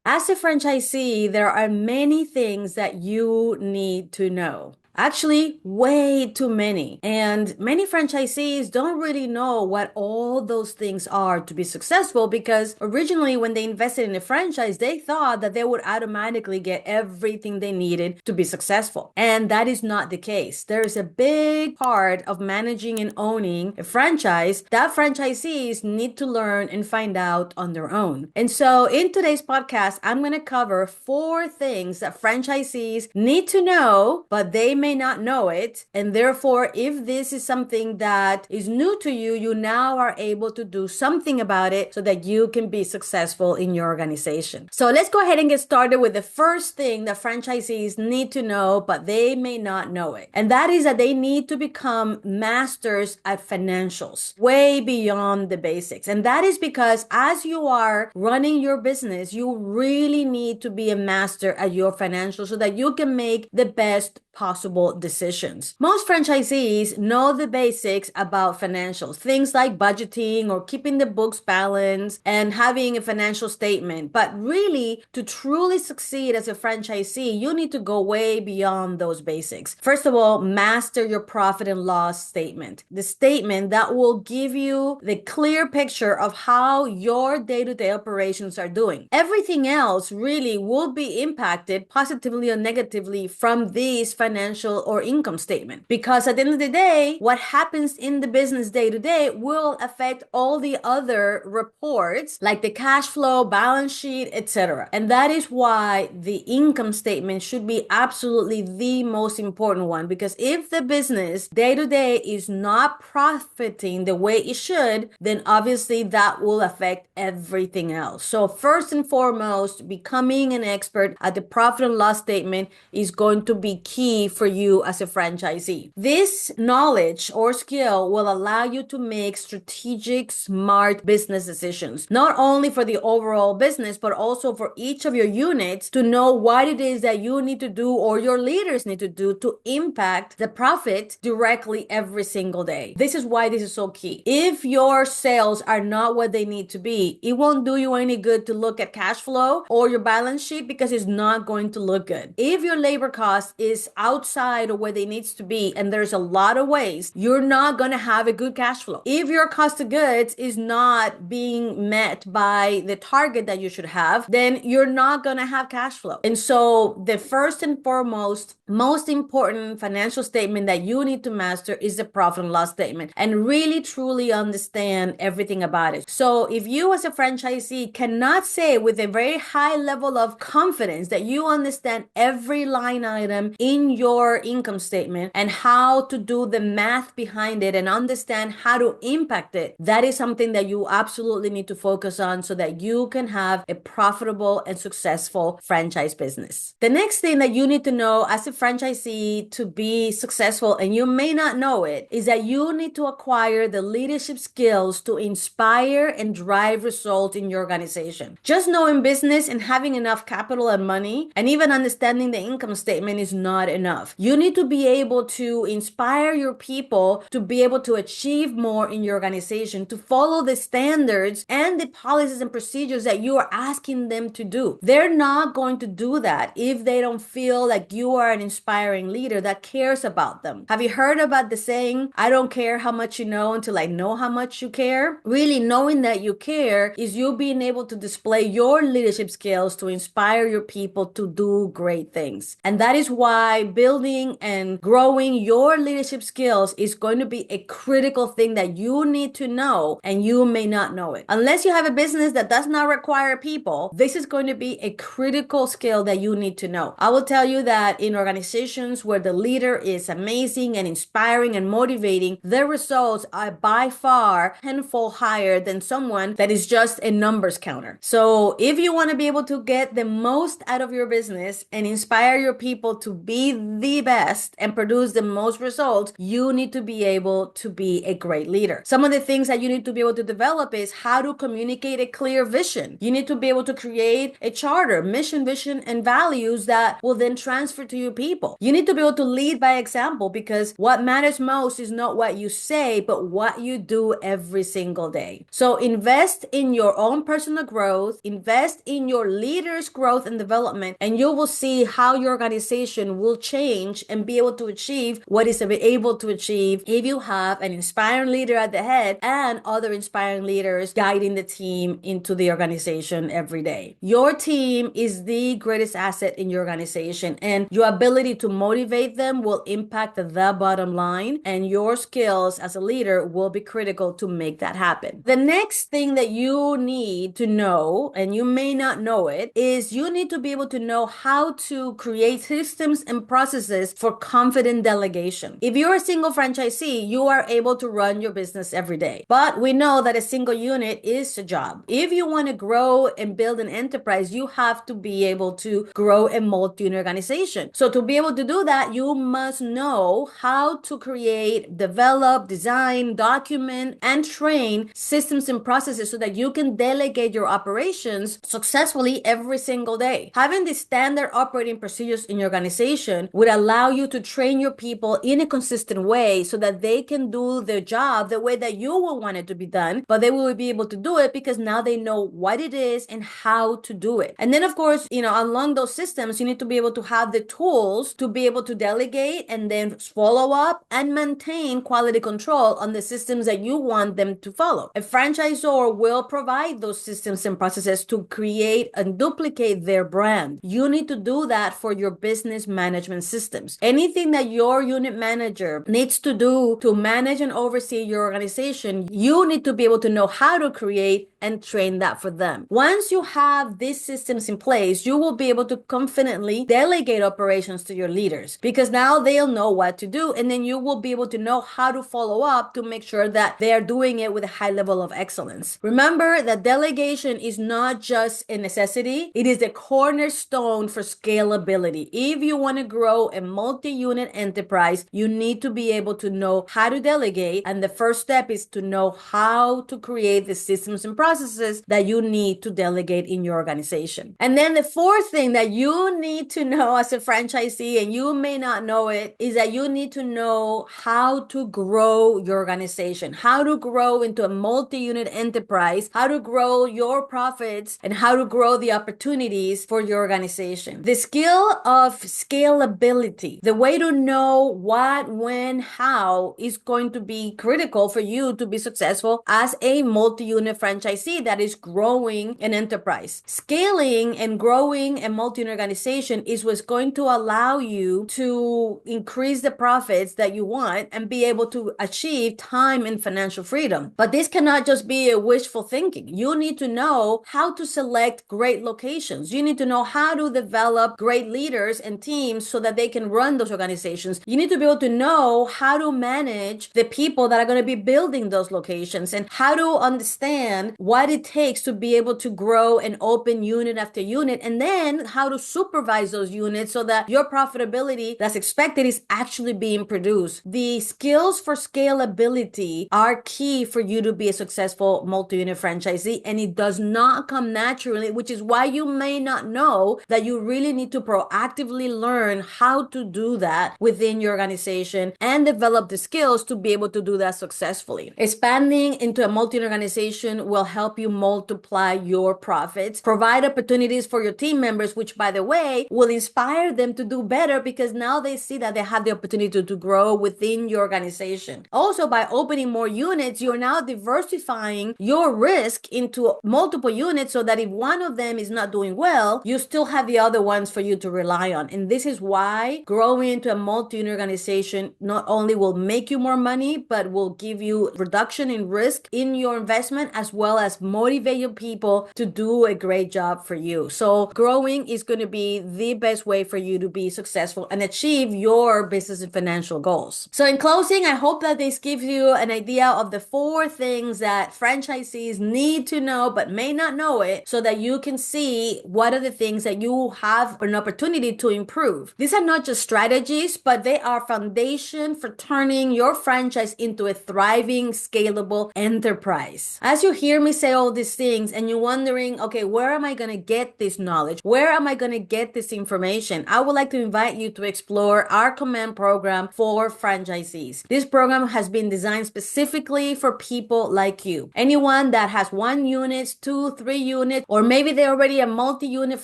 As a franchisee, there are many things that you need to know. Actually, way too many. And many franchisees don't really know what all those things are to be successful because originally, when they invested in a franchise, they thought that they would automatically get everything they needed to be successful. And that is not the case. There is a big part of managing and owning a franchise that franchisees need to learn and find out on their own. And so, in today's podcast, I'm going to cover 4 things that franchisees need to know, but they may not know it. And therefore, if this is something that is new to you, you now are able to do something about it so that you can be successful in your organization. So let's go ahead and get started with the first thing that franchisees need to know, but they may not know it. And that is that they need to become masters at financials, way beyond the basics. And that is because as you are running your business, you really need to be a master at your financials so that you can make the best possible decisions. Most franchisees know the basics about financials, things like budgeting or keeping the books balanced and having a financial statement. But really, to truly succeed as a franchisee, you need to go way beyond those basics. First of all, master your profit and loss statement, the statement that will give you the clear picture of how your day-to-day operations are doing. Everything else really will be impacted positively or negatively from these financial or income statement. Because at the end of the day, what happens in the business day to day will affect all the other reports like the cash flow, balance sheet, etc. And that is why the income statement should be absolutely the most important one. Because if the business day to day is not profiting the way it should, then obviously that will affect everything else. So first and foremost, becoming an expert at the profit and loss statement is going to be key for you as a franchisee. This knowledge or skill will allow you to make strategic, smart business decisions, not only for the overall business, but also for each of your units to know what it is that you need to do or your leaders need to do to impact the profit directly every single day. This is why this is so key. If your sales are not what they need to be, it won't do you any good to look at cash flow or your balance sheet because it's not going to look good. If your labor cost is outside of where they needs to be, and there's a lot of ways, you're not going to have a good cash flow. If your cost of goods is not being met by the target that you should have, then you're not going to have cash flow. And so the first and foremost, most important financial statement that you need to master is the profit and loss statement and really truly understand everything about it. So if you as a franchisee cannot say with a very high level of confidence that you understand every line item in your income statement and how to do the math behind it and understand how to impact it, that is something that you absolutely need to focus on so that you can have a profitable and successful franchise business. The next thing that you need to know as a franchisee to be successful, and you may not know it, is that you need to acquire the leadership skills to inspire and drive results in your organization. Just knowing business and having enough capital and money and even understanding the income statement is not enough. You need to be able to inspire your people to be able to achieve more in your organization, to follow the standards and the policies and procedures that you are asking them to do. They're not going to do that if they don't feel like you are an inspiring leader that cares about them. Have you heard about the saying, I don't care how much you know until I know how much you care? Really knowing that you care is you being able to display your leadership skills to inspire your people to do great things. And that is why building and growing your leadership skills is going to be a critical thing that you need to know, and you may not know it. Unless you have a business that does not require people, this is going to be a critical skill that you need to know. I will tell you that in organizations where the leader is amazing and inspiring and motivating, their results are by far tenfold higher than someone that is just a numbers counter. So if you want to be able to get the most out of your business and inspire your people to be the best and produce the most results, you need to be able to be a great leader. Some of the things that you need to be able to develop is how to communicate a clear vision. You need to be able to create a charter, mission, vision, and values that will then transfer to your people. You need to be able to lead by example, because what matters most is not what you say, but what you do every single day. So invest in your own personal growth, invest in your leaders' growth and development, and you will see how your organization will change and be able to achieve what is able to achieve if you have an inspiring leader at the head and other inspiring leaders guiding the team into the organization every day. Your team is the greatest asset in your organization, and your ability to motivate them will impact the bottom line, and your skills as a leader will be critical to make that happen. The next thing that you need to know, and you may not know it, is you need to be able to know how to create systems and processes for confident delegation. If you're a single franchisee, you are able to run your business every day. But we know that a single unit is a job. If you want to grow and build an enterprise, you have to be able to grow a multi-unit organization. So to be able to do that, you must know how to create, develop, design, document, and train systems and processes so that you can delegate your operations successfully every single day. Having the standard operating procedures in your organization would allow you to train your people in a consistent way so that they can do their job the way that you will want it to be done, but they will be able to do it because now they know what it is and how to do it. And then, of course, along those systems, you need to be able to have the tools to be able to delegate and then follow up and maintain quality control on the systems that you want them to follow. A franchisor will provide those systems and processes to create and duplicate their brand. You need to do that for your business management systems. Anything that your unit manager needs to do to manage and oversee your organization, you need to be able to know how to create and train that for them. Once you have these systems in place, you will be able to confidently delegate operations to your leaders, because now they'll know what to do, and then you will be able to know how to follow up to make sure that they are doing it with a high level of excellence. Remember that delegation is not just a necessity, it is a cornerstone for scalability. If you want to grow a multi-unit enterprise, you need to be able to know how to delegate, and the first step is to know how to create the systems and processes that you need to delegate in your organization. And then the fourth thing that you need to know as a franchisee, and you may not know it, is that you need to know how to grow your organization, how to grow into a multi-unit enterprise, how to grow your profits, and how to grow the opportunities for your organization. The skill of scalability, the way to know what, when, how, is going to be critical for you to be successful as a multi-unit franchisee that is growing an enterprise. Scaling and growing a multi-unit organization is what's going to allow you to increase the profits that you want and be able to achieve time and financial freedom. But this cannot just be a wishful thinking. You need to know how to select great locations. You need to know how to develop great leaders and teams so that they can run those organizations. You need to be able to know how to manage the people that are going to be building those locations and how to understand what it takes to be able to grow and open unit after unit, and then how to supervise those units so that your profitability that's expected is actually being produced. The skills for scalability are key for you to be a successful multi-unit franchisee, and it does not come naturally, which is why you may not know that you really need to proactively learn how to do that within your organization and develop the skills to be able to do that successfully. Expanding into a multi-unit organization will help you multiply your profits, provide opportunities for your team members, which, by the way, will inspire them to do better because now they see that they have the opportunity to grow within your organization. Also, by opening more units, you're now diversifying your risk into multiple units so that if one of them is not doing well, you still have the other ones for you to rely on. And this is why growing into a multi-unit organization not only will make you more money, but will give you reduction in risk in your investment, as well as motivate your people to do a great job for you. So growing is going to be the best way for you to be successful and achieve your business and financial goals. So in closing, I hope that this gives you an idea of the 4 things that franchisees need to know but may not know it, so that you can see what are the things that you have an opportunity to improve. This These are not just strategies, but they are foundation for turning your franchise into a thriving, scalable enterprise. As you hear me say all these things and you're wondering, okay, where am I going to get this knowledge? Where am I going to get this information? I would like to invite you to explore our command program for franchisees. This program has been designed specifically for people like you. Anyone that has 1 unit, 2, 3 units, or maybe they're already a multi-unit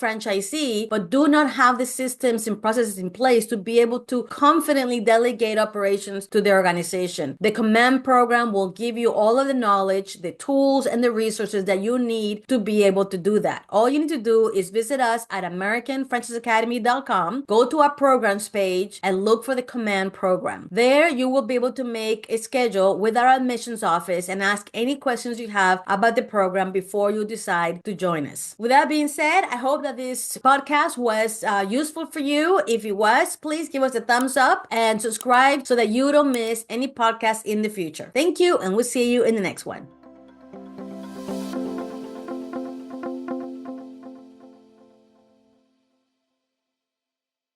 franchisee, but do not have the systems and processes in place to be able to confidently delegate operations to their organization. The command program will give you all of the knowledge, the tools, and the resources that you need to be able to do that. All you need to do is visit us at AmericanFranchiseAcademy.com, go to our programs page, and look for the command program. There, you will be able to make a schedule with our admissions office and ask any questions you have about the program before you decide to join us. With that being said, I hope that this podcast was useful for you. If it was, please give us a thumbs up and subscribe so that you don't miss any podcast in the future. Thank you, and we'll see you in the next one.